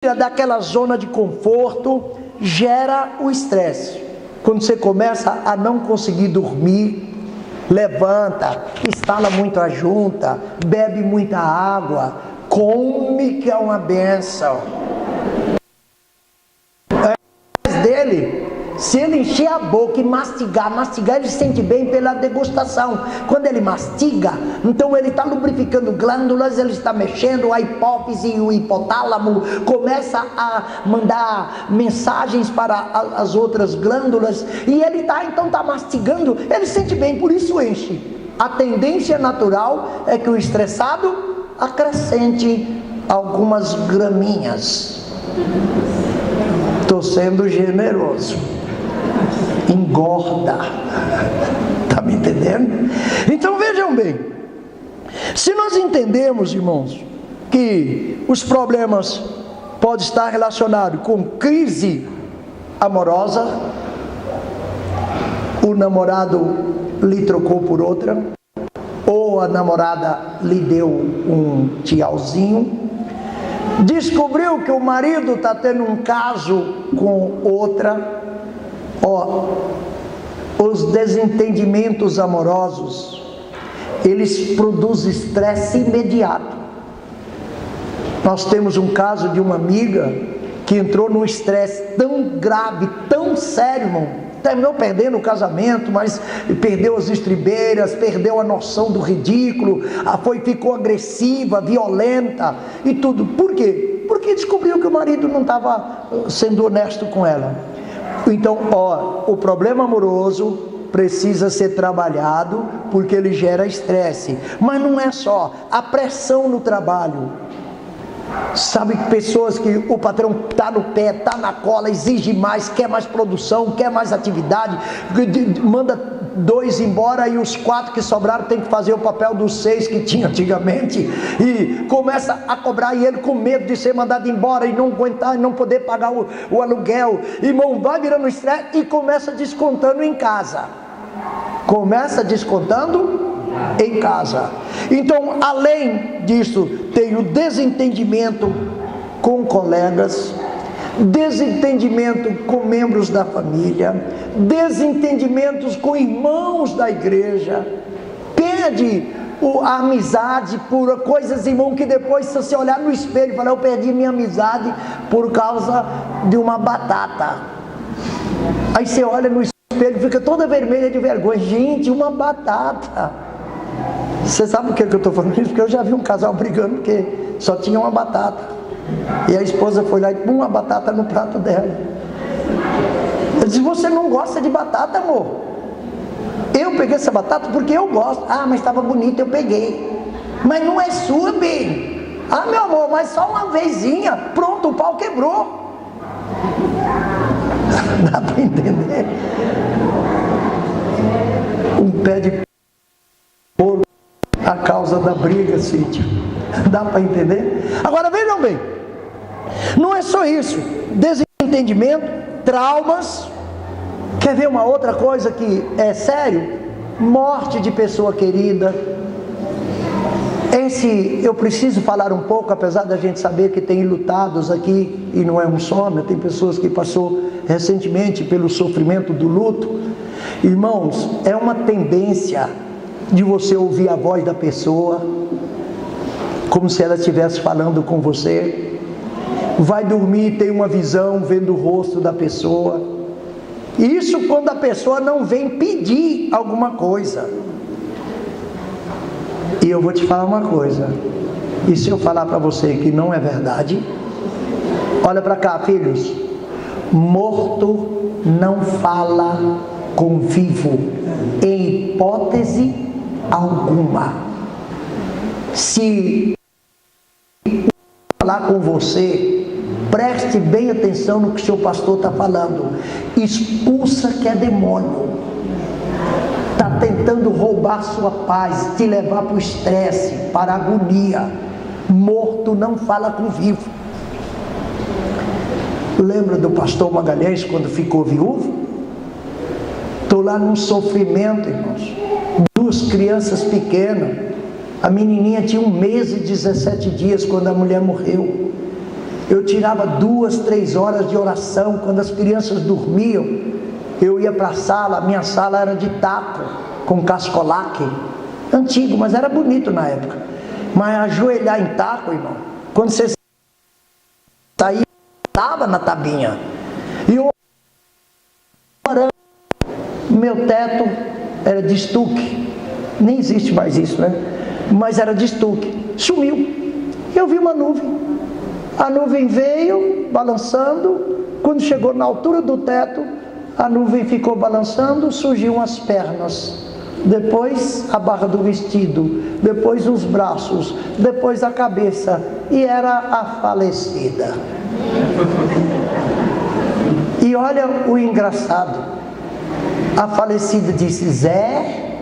daquela zona de conforto, gera o estresse. Quando você começa a não conseguir dormir, levanta, instala muito a junta, bebe muita água, come, que é uma benção. Dele, se ele encher a boca e mastigar, ele se sente bem pela degustação. Quando ele mastiga, então ele está lubrificando glândulas, ele está mexendo, a hipófise e o hipotálamo começa a mandar mensagens para as outras glândulas, e ele está mastigando, ele se sente bem, por isso enche. A tendência natural é que o estressado acrescente algumas graminhas. Estou sendo generoso. Engorda. Está me entendendo? Então vejam bem, se nós entendemos, irmãos, que os problemas podem estar relacionados com crise amorosa, o namorado lhe trocou por outra, ou a namorada lhe deu um tchauzinho, descobriu que o marido está tendo um caso com outra, os desentendimentos amorosos, eles produzem estresse imediato. Nós temos um caso de uma amiga que entrou num estresse tão grave, tão sério, irmão, terminou perdendo o casamento, mas perdeu as estribeiras, perdeu a noção do ridículo, ficou agressiva, violenta e tudo. Por quê? Porque descobriu que o marido não estava sendo honesto com ela. Então, o problema amoroso precisa ser trabalhado, porque ele gera estresse. Mas não é só a pressão no trabalho. Sabe, pessoas que o patrão está no pé, está na cola, exige mais, quer mais produção, quer mais atividade, manda 2 embora e os 4 que sobraram tem que fazer o papel dos 6 que tinha antigamente, e começa a cobrar, e ele com medo de ser mandado embora e não aguentar, e não poder pagar o aluguel. Irmão, vai virando estresse e começa descontando em casa. Então, além disso, tem o desentendimento com colegas, desentendimento com membros da família, desentendimentos com irmãos da igreja, perde a amizade por coisas, irmão, que depois, se você olhar no espelho e falar, eu perdi minha amizade por causa de uma batata. Aí você olha no espelho e fica toda vermelha de vergonha. Gente, uma batata. Você sabe por que eu estou falando isso? Porque eu já vi um casal brigando porque só tinha uma batata, e a esposa foi lá e pôs uma batata no prato dela. Eu disse, você não gosta de batata, amor? Eu peguei essa batata porque eu gosto. Mas estava bonita, eu peguei. Mas não é sua, bem. Meu amor, mas só uma vezinha, pronto, o pau quebrou. Dá para entender? Um pé de porco a causa da briga, Cíntia. Dá para entender? Agora vejam bem, não é só isso, desentendimento, traumas. Quer ver uma outra coisa que é sério? Morte de pessoa querida. Eu preciso falar um pouco, apesar da gente saber que tem lutados aqui, e não é um só, né? Tem pessoas que passou recentemente pelo sofrimento do luto. Irmãos, é uma tendência de você ouvir a voz da pessoa, como se ela estivesse falando com você. Vai dormir e tem uma visão vendo o rosto da pessoa. Isso quando a pessoa não vem pedir alguma coisa. E eu vou te falar uma coisa, e se eu falar para você que não é verdade, olha para cá, filhos. Morto não fala com vivo, em hipótese alguma. Se falar com você, preste bem atenção no que o seu pastor está falando. Expulsa que é demônio. Está tentando roubar sua paz, te levar para o estresse, para a agonia. Morto não fala com vivo. Lembra do pastor Magalhães quando ficou viúvo? Estou lá num sofrimento, irmãos. 2 crianças pequenas. A menininha tinha 1 mês e 17 dias quando a mulher morreu. Eu tirava 2, 3 horas de oração. Quando as crianças dormiam, eu ia para a sala. Minha sala era de taco, com cascolaque, antigo, mas era bonito na época. Mas ajoelhar em taco, irmão, quando você saía, estava na tabinha. E eu orando. Meu teto era de estuque. Nem existe mais isso, né? Mas era de estuque. Sumiu. Eu vi uma nuvem. A nuvem veio balançando. Quando chegou na altura do teto, a nuvem ficou balançando, surgiam as pernas. Depois a barra do vestido. Depois os braços. Depois a cabeça. E era a falecida. E olha o engraçado. A falecida disse: Zé,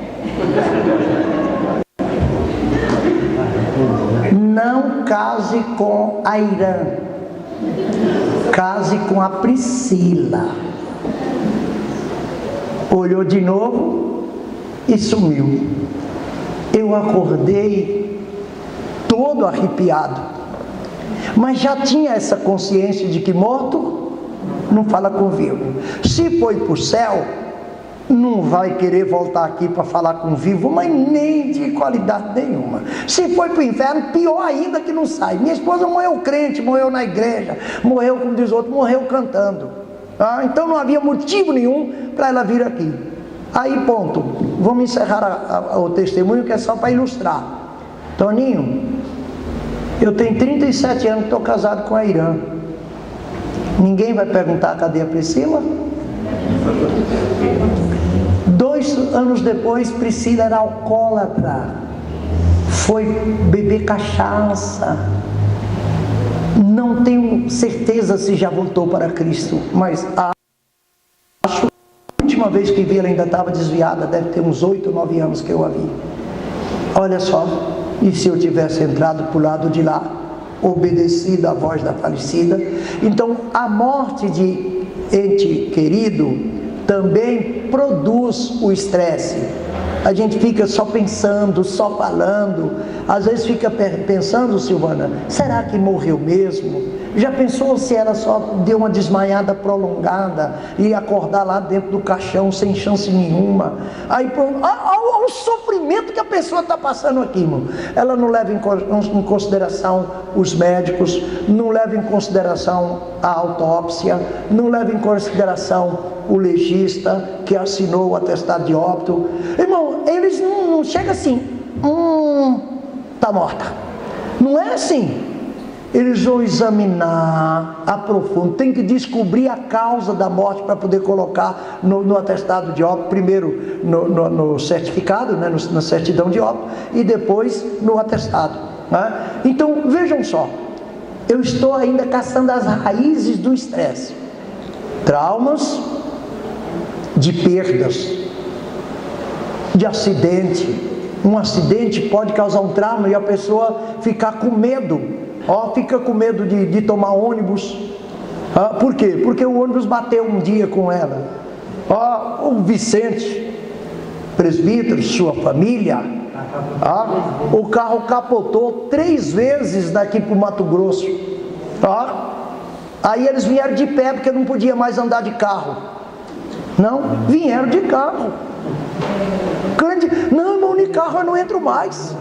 não case com a Irã, case com a Priscila. Olhou de novo e sumiu. Eu acordei todo arrepiado, mas já tinha essa consciência de que morto não fala com vivo. Se foi para o céu, não vai querer voltar aqui para falar com vivo, mas nem de qualidade nenhuma. Se foi para o inferno, pior ainda que não sai. Minha esposa morreu crente, morreu na igreja, morreu, como diz outro, morreu cantando. Então não havia motivo nenhum para ela vir aqui. Aí ponto, vamos encerrar o testemunho, que é só para ilustrar. Toninho, eu tenho 37 anos que estou casado com a Irã. Ninguém vai perguntar cadê a Priscila? 2 anos depois, Priscila era alcoólatra, foi beber cachaça. Não tenho certeza se já voltou para Cristo, mas acho que a última vez que vi ela ainda estava desviada. Deve ter uns 8, 9 anos que eu a vi. Olha só, e se eu tivesse entrado para o lado de lá, obedecido à voz da falecida? Então a morte de ente querido também produz o estresse. A gente fica só pensando, só falando. Às vezes fica pensando, Silvana, será que morreu mesmo? Já pensou se ela só deu uma desmaiada prolongada e acordar lá dentro do caixão sem chance nenhuma? Aí, olha o sofrimento que a pessoa está passando aqui, irmão. Ela não leva em consideração os médicos, não leva em consideração a autópsia, não leva em consideração o legista que assinou o atestado de óbito. Irmão, eles não chegam assim, está morta. Não é assim. Eles vão examinar a profundo, tem que descobrir a causa da morte para poder colocar no atestado de óbito, primeiro no certificado, né, na certidão de óbito, e depois no atestado, né? Então vejam só, eu estou ainda caçando as raízes do estresse. Traumas de perdas, de acidente. Um acidente pode causar um trauma e a pessoa ficar com medo. Fica com medo de tomar ônibus. Por quê? Porque o ônibus bateu um dia com ela. O Vicente, presbítero, sua família, o carro capotou 3 vezes daqui para o Mato Grosso. Aí eles vieram de pé porque não podia mais andar de carro. Não, vieram de carro. Não, irmão, de carro eu não entro mais.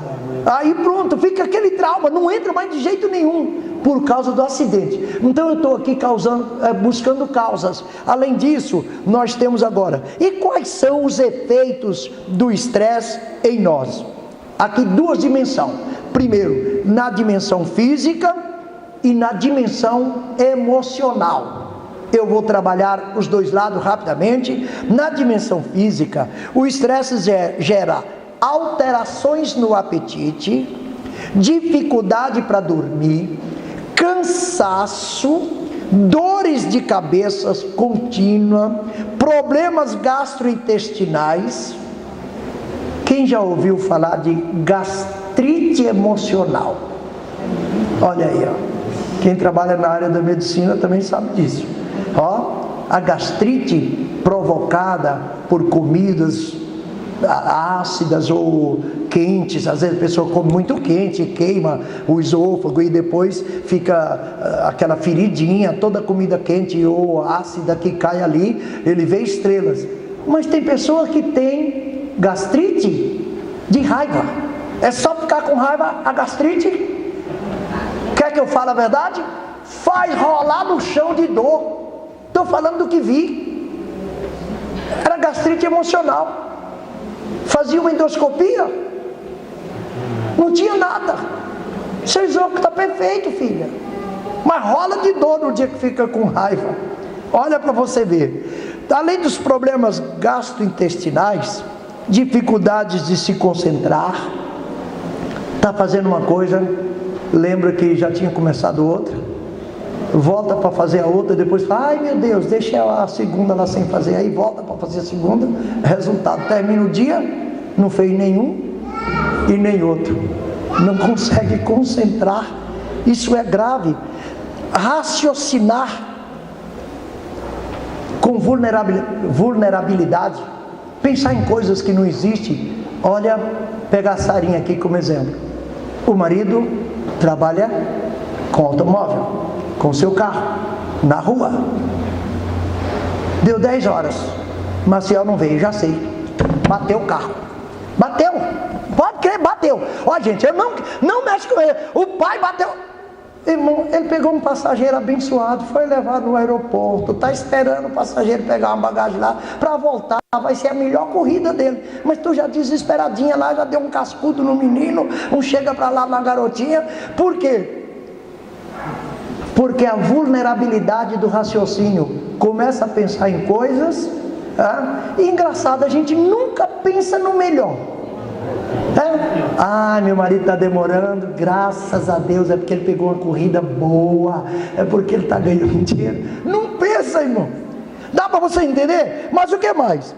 Aí pronto, fica aquele trauma, não entra mais de jeito nenhum, por causa do acidente. Então eu estou aqui buscando causas. Além disso, nós temos agora, e quais são os efeitos do estresse em nós? Aqui 2 dimensões. Primeiro, na dimensão física e na dimensão emocional. Eu vou trabalhar os 2 lados rapidamente. Na dimensão física, o estresse gera alterações no apetite, dificuldade para dormir, cansaço, dores de cabeça contínua, problemas gastrointestinais. Quem já ouviu falar de gastrite emocional? Olha aí, quem trabalha na área da medicina também sabe disso. A gastrite provocada por comidas ácidas ou quentes. Às vezes a pessoa come muito quente, queima o esôfago e depois fica aquela feridinha. Toda comida quente ou ácida que cai ali, ele vê estrelas. Mas tem pessoa que tem gastrite de raiva. É só ficar com raiva, a gastrite. Quer que eu fale a verdade? Faz rolar no chão de dor. Estou falando do que vi. Era gastrite emocional. Fazia uma endoscopia, não tinha nada. Seu esôfago está perfeito, filha. Mas rola de dor no dia que fica com raiva. Olha para você ver. Além dos problemas gastrointestinais, dificuldades de se concentrar, está fazendo uma coisa, lembra que já tinha começado outra, volta para fazer a outra, depois fala, ai meu Deus, deixa a segunda lá sem fazer, aí volta para fazer a segunda, resultado, termina o dia, não fez nenhum e nem outro, não consegue concentrar. Isso é grave. Raciocinar com vulnerabilidade, pensar em coisas que não existem. Olha, pegar a Sarinha aqui como exemplo. O marido trabalha com automóvel, com seu carro, na rua. Deu 10 horas, Maciel não veio, já sei. Bateu o carro. Bateu, pode crer, bateu. Ó gente, eu não mexe com ele. O pai bateu. Irmão, ele pegou um passageiro abençoado, foi levado no aeroporto, está esperando o passageiro pegar uma bagagem lá para voltar, vai ser a melhor corrida dele. Mas tu já desesperadinha lá, já deu um cascudo no menino, um chega para lá na garotinha. Por quê? Porque a vulnerabilidade do raciocínio começa a pensar em coisas, e engraçado, a gente nunca pensa no melhor. Ah, meu marido está demorando, graças a Deus, é porque ele pegou uma corrida boa, é porque ele está ganhando dinheiro. Não pensa, irmão. Dá para você entender? Mas o que mais?